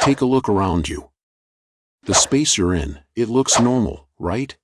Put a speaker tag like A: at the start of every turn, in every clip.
A: Take a look around you. The space you're in, it looks normal, right?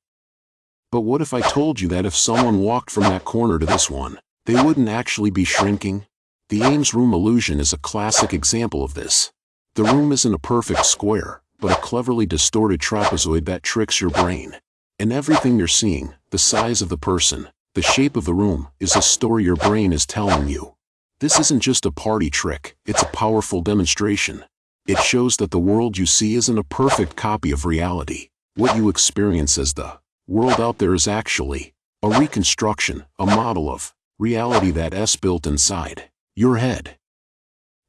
A: But what if I told you that if someone walked from that corner to this one, they wouldn't actually be shrinking? The Ames room illusion is a classic example of this. The room isn't a perfect square, but a cleverly distorted trapezoid that tricks your brain. And everything you're seeing, the size of the person, the shape of the room, is a story your brain is telling you. This isn't just a party trick, it's a powerful demonstration. It shows that the world you see isn't a perfect copy of reality. What you experience as the world out there is actually a reconstruction, a model of reality that's built inside your head.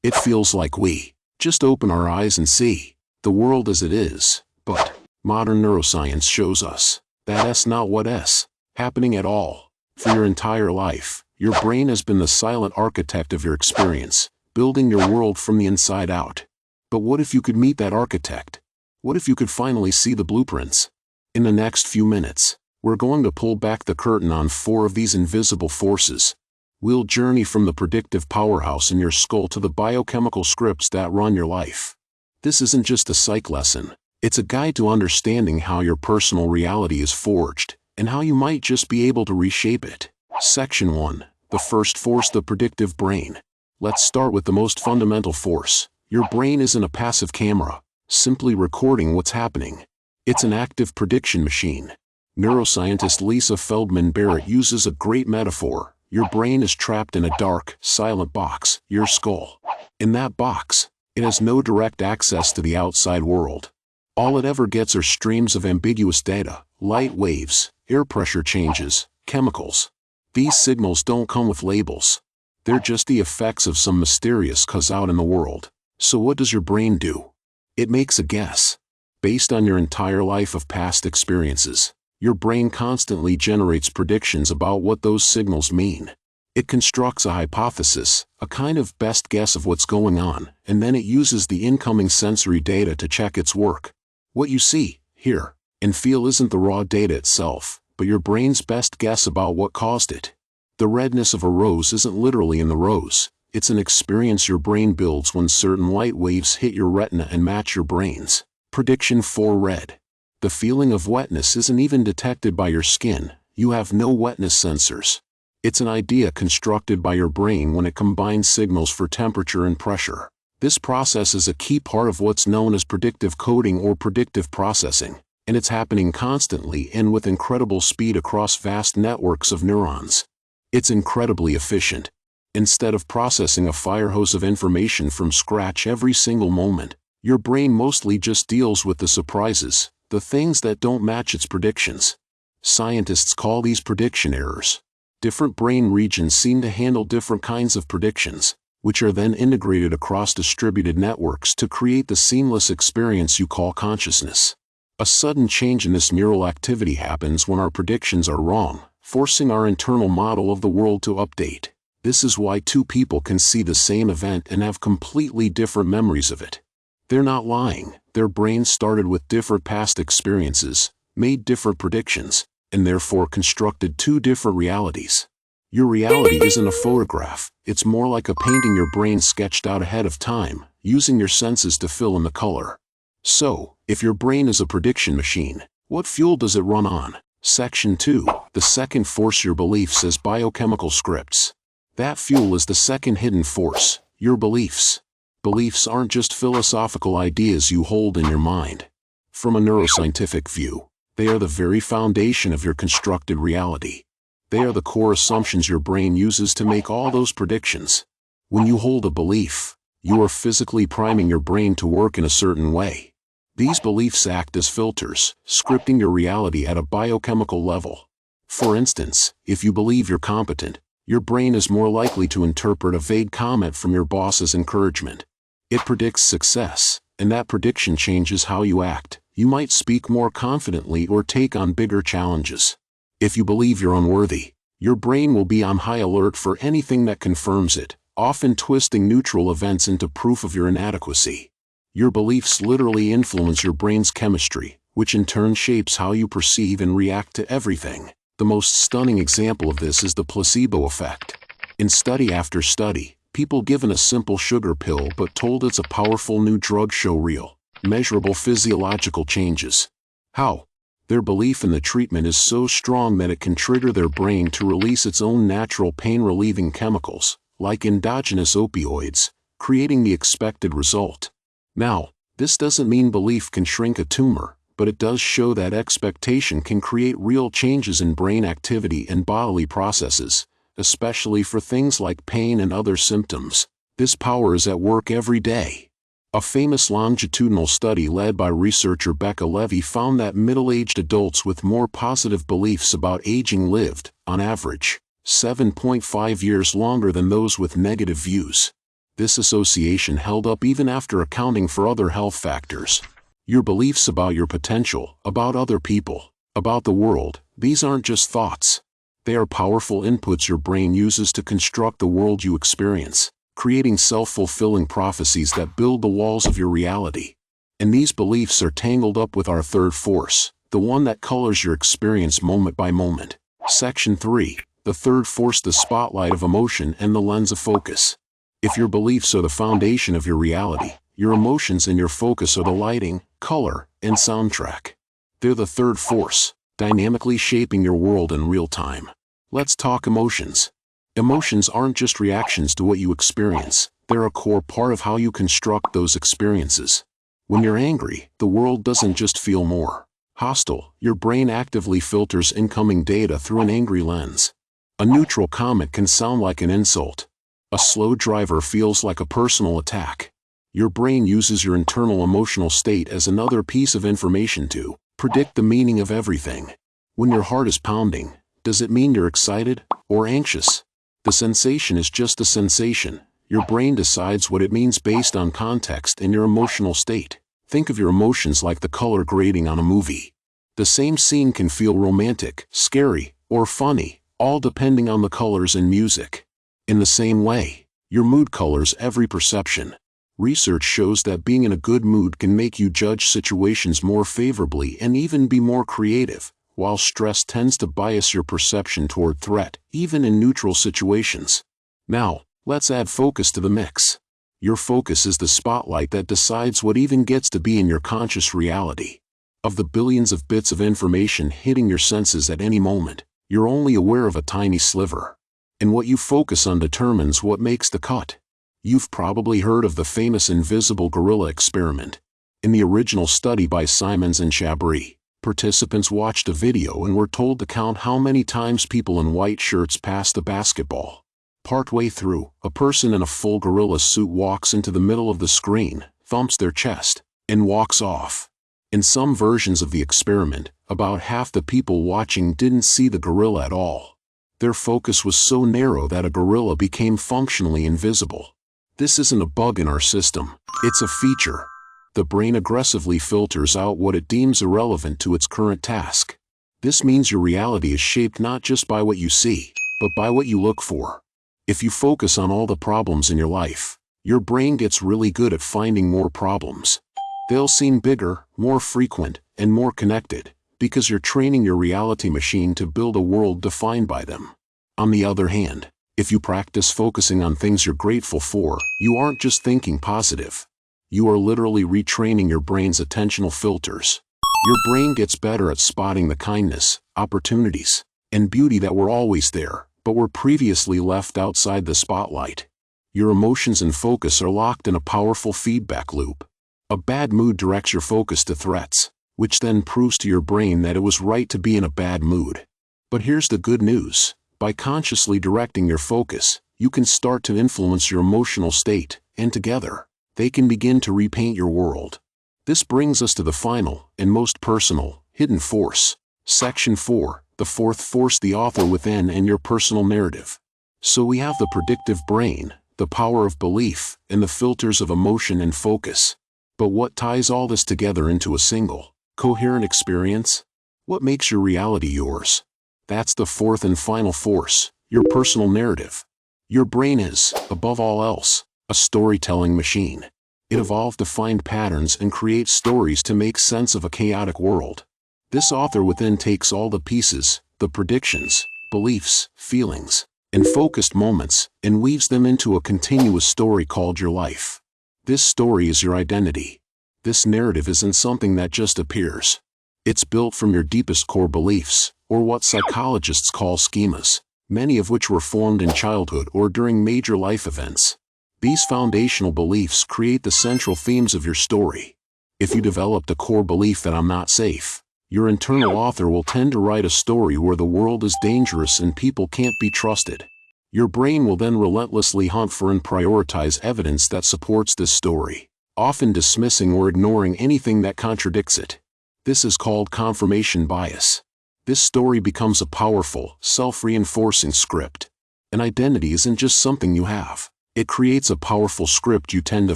A: It feels like we just open our eyes and see the world as it is, but modern neuroscience shows us that's not what's happening at all. For your entire life, your brain has been the silent architect of your experience, building your world from the inside out. But what if you could meet that architect? What if you could finally see the blueprints? In the next few minutes, we're going to pull back the curtain on 4 of these invisible forces. We'll journey from the predictive powerhouse in your skull to the biochemical scripts that run your life. This isn't just a psych lesson, it's a guide to understanding how your personal reality is forged, and how you might just be able to reshape it. Section 1. The first force, the predictive brain. Let's start with the most fundamental force. Your brain isn't a passive camera, simply recording what's happening. It's an active prediction machine. Neuroscientist Lisa Feldman Barrett uses a great metaphor. Your brain is trapped in a dark, silent box, your skull. In that box, it has no direct access to the outside world. All it ever gets are streams of ambiguous data, light waves, air pressure changes, chemicals. These signals don't come with labels. They're just the effects of some mysterious cause out in the world. So what does your brain do? It makes a guess. Based on your entire life of past experiences, your brain constantly generates predictions about what those signals mean. It constructs a hypothesis, a kind of best guess of what's going on, and then it uses the incoming sensory data to check its work. What you see, hear, and feel isn't the raw data itself, but your brain's best guess about what caused it. The redness of a rose isn't literally in the rose. It's an experience your brain builds when certain light waves hit your retina and match your brain's prediction for red. The feeling of wetness isn't even detected by your skin. You have no wetness sensors. It's an idea constructed by your brain when it combines signals for temperature and pressure. This process is a key part of what's known as predictive coding or predictive processing, and it's happening constantly and with incredible speed across vast networks of neurons. It's incredibly efficient. Instead of processing a fire hose of information from scratch every single moment, your brain mostly just deals with the surprises, the things that don't match its predictions. Scientists call these prediction errors. Different brain regions seem to handle different kinds of predictions, which are then integrated across distributed networks to create the seamless experience you call consciousness. A sudden change in this neural activity happens when our predictions are wrong, forcing our internal model of the world to update. This is why 2 people can see the same event and have completely different memories of it. They're not lying. Their brains started with different past experiences, made different predictions, and therefore constructed 2 different realities. Your reality isn't a photograph. It's more like a painting your brain sketched out ahead of time, using your senses to fill in the color. So, if your brain is a prediction machine, what fuel does it run on? Section 2. The second force, your beliefs as biochemical scripts. That fuel is the second hidden force, your beliefs. Beliefs aren't just philosophical ideas you hold in your mind. From a neuroscientific view, they are the very foundation of your constructed reality. They are the core assumptions your brain uses to make all those predictions. When you hold a belief, you are physically priming your brain to work in a certain way. These beliefs act as filters, scripting your reality at a biochemical level. For instance, if you believe you're competent, your brain is more likely to interpret a vague comment from your boss's encouragement. It predicts success, and that prediction changes how you act. You might speak more confidently or take on bigger challenges. If you believe you're unworthy, your brain will be on high alert for anything that confirms it, often twisting neutral events into proof of your inadequacy. Your beliefs literally influence your brain's chemistry, which in turn shapes how you perceive and react to everything. The most stunning example of this is the placebo effect. In study after study, People given a simple sugar pill but told it's a powerful new drug show real, measurable physiological changes. How? Their belief in the treatment is so strong that it can trigger their brain to release its own natural pain-relieving chemicals, like endogenous opioids, creating the expected result. Now, this doesn't mean belief can shrink a tumor, but it does show that expectation can create real changes in brain activity and bodily processes, especially for things like pain and other symptoms. This power is at work every day. A famous longitudinal study led by researcher Becca Levy found that middle-aged adults with more positive beliefs about aging lived, on average, 7.5 years longer than those with negative views. This association held up even after accounting for other health factors. Your beliefs about your potential, about other people, about the world, these aren't just thoughts. They are powerful inputs your brain uses to construct the world you experience, creating self-fulfilling prophecies that build the walls of your reality. And these beliefs are tangled up with our third force, the one that colors your experience moment by moment. Section 3. The third force: the spotlight of emotion and the lens of focus. If your beliefs are the foundation of your reality, your emotions and your focus are the lighting, color, and soundtrack. They're the third force, dynamically shaping your world in real time. Let's talk emotions. Emotions aren't just reactions to what you experience, they're a core part of how you construct those experiences. When you're angry, the world doesn't just feel more hostile, your brain actively filters incoming data through an angry lens. A neutral comment can sound like an insult. A slow driver feels like a personal attack. Your brain uses your internal emotional state as another piece of information to predict the meaning of everything. When your heart is pounding, does it mean you're excited or anxious? The sensation is just a sensation. Your brain decides what it means based on context and your emotional state. Think of your emotions like the color grading on a movie. The same scene can feel romantic, scary, or funny, all depending on the colors and music. In the same way, your mood colors every perception. Research shows that being in a good mood can make you judge situations more favorably and even be more creative, while stress tends to bias your perception toward threat, even in neutral situations. Now, let's add focus to the mix. Your focus is the spotlight that decides what even gets to be in your conscious reality. Of the billions of bits of information hitting your senses at any moment, you're only aware of a tiny sliver. And what you focus on determines what makes the cut. You've probably heard of the famous invisible gorilla experiment. In the original study by Simons and Chabris, participants watched a video and were told to count how many times people in white shirts passed the basketball. Partway through, a person in a full gorilla suit walks into the middle of the screen, thumps their chest, and walks off. In some versions of the experiment, about half the people watching didn't see the gorilla at all. Their focus was so narrow that a gorilla became functionally invisible. This isn't a bug in our system, it's a feature. The brain aggressively filters out what it deems irrelevant to its current task. This means your reality is shaped not just by what you see, but by what you look for. If you focus on all the problems in your life, your brain gets really good at finding more problems. They'll seem bigger, more frequent, and more connected, because you're training your reality machine to build a world defined by them. On the other hand, if you practice focusing on things you're grateful for, you aren't just thinking positive. You are literally retraining your brain's attentional filters. Your brain gets better at spotting the kindness, opportunities, and beauty that were always there, but were previously left outside the spotlight. Your emotions and focus are locked in a powerful feedback loop. A bad mood directs your focus to threats, which then proves to your brain that it was right to be in a bad mood. But here's the good news. By consciously directing your focus, you can start to influence your emotional state, and together, they can begin to repaint your world. This brings us to the final, and most personal, hidden force. Section 4, the fourth force: the author within and your personal narrative. So we have the predictive brain, the power of belief, and the filters of emotion and focus. But what ties all this together into a single, coherent experience? What makes your reality yours? That's the fourth and final force, your personal narrative. Your brain is, above all else, a storytelling machine. It evolved to find patterns and create stories to make sense of a chaotic world. This author within takes all the pieces, the predictions, beliefs, feelings, and focused moments, and weaves them into a continuous story called your life. This story is your identity. This narrative isn't something that just appears. It's built from your deepest core beliefs, or what psychologists call schemas, many of which were formed in childhood or during major life events. These foundational beliefs create the central themes of your story. If you developed a core belief that I'm not safe, your internal author will tend to write a story where the world is dangerous and people can't be trusted. Your brain will then relentlessly hunt for and prioritize evidence that supports this story, often dismissing or ignoring anything that contradicts it. This is called confirmation bias. This story becomes a powerful, self-reinforcing script. An identity isn't just something you have. It creates a powerful script you tend to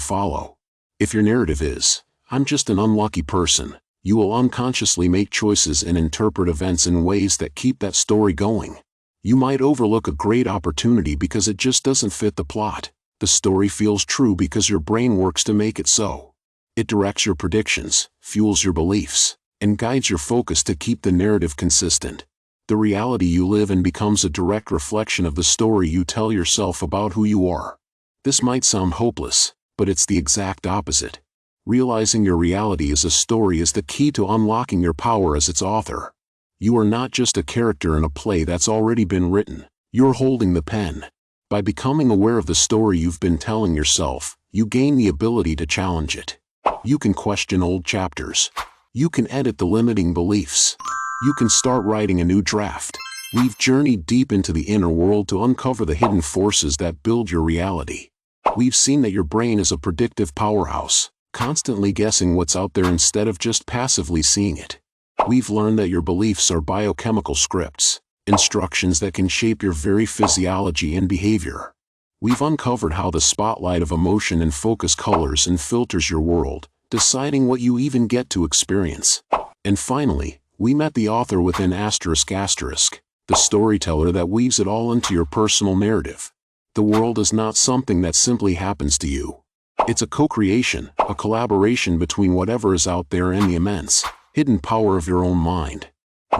A: follow. If your narrative is, "I'm just an unlucky person," you will unconsciously make choices and interpret events in ways that keep that story going. You might overlook a great opportunity because it just doesn't fit the plot. The story feels true because your brain works to make it so. It directs your predictions, fuels your beliefs, and guides your focus to keep the narrative consistent. The reality you live in becomes a direct reflection of the story you tell yourself about who you are. This might sound hopeless, but it's the exact opposite. Realizing your reality as a story is the key to unlocking your power as its author. You are not just a character in a play that's already been written. You're holding the pen. By becoming aware of the story you've been telling yourself, you gain the ability to challenge it. You can question old chapters. You can edit the limiting beliefs. You can start writing a new draft. We've journeyed deep into the inner world to uncover the hidden forces that build your reality. We've seen that your brain is a predictive powerhouse, constantly guessing what's out there instead of just passively seeing it. We've learned that your beliefs are biochemical scripts, instructions that can shape your very physiology and behavior. We've uncovered how the spotlight of emotion and focus colors and filters your world, deciding what you even get to experience. And finally, we met the author within ***, the storyteller that weaves it all into your personal narrative. The world is not something that simply happens to you. It's a co-creation, a collaboration between whatever is out there and the immense, hidden power of your own mind.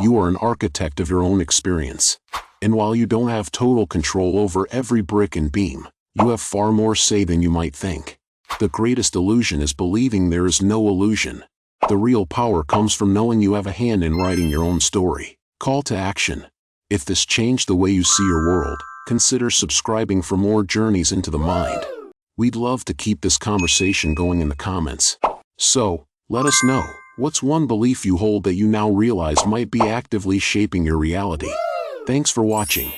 A: You are an architect of your own experience. And while you don't have total control over every brick and beam, you have far more say than you might think. The greatest illusion is believing there is no illusion. The real power comes from knowing you have a hand in writing your own story. Call to action. If this changed the way you see your world, consider subscribing for more journeys into the mind. We'd love to keep this conversation going in the comments. So, let us know, what's one belief you hold that you now realize might be actively shaping your reality? Thanks for watching.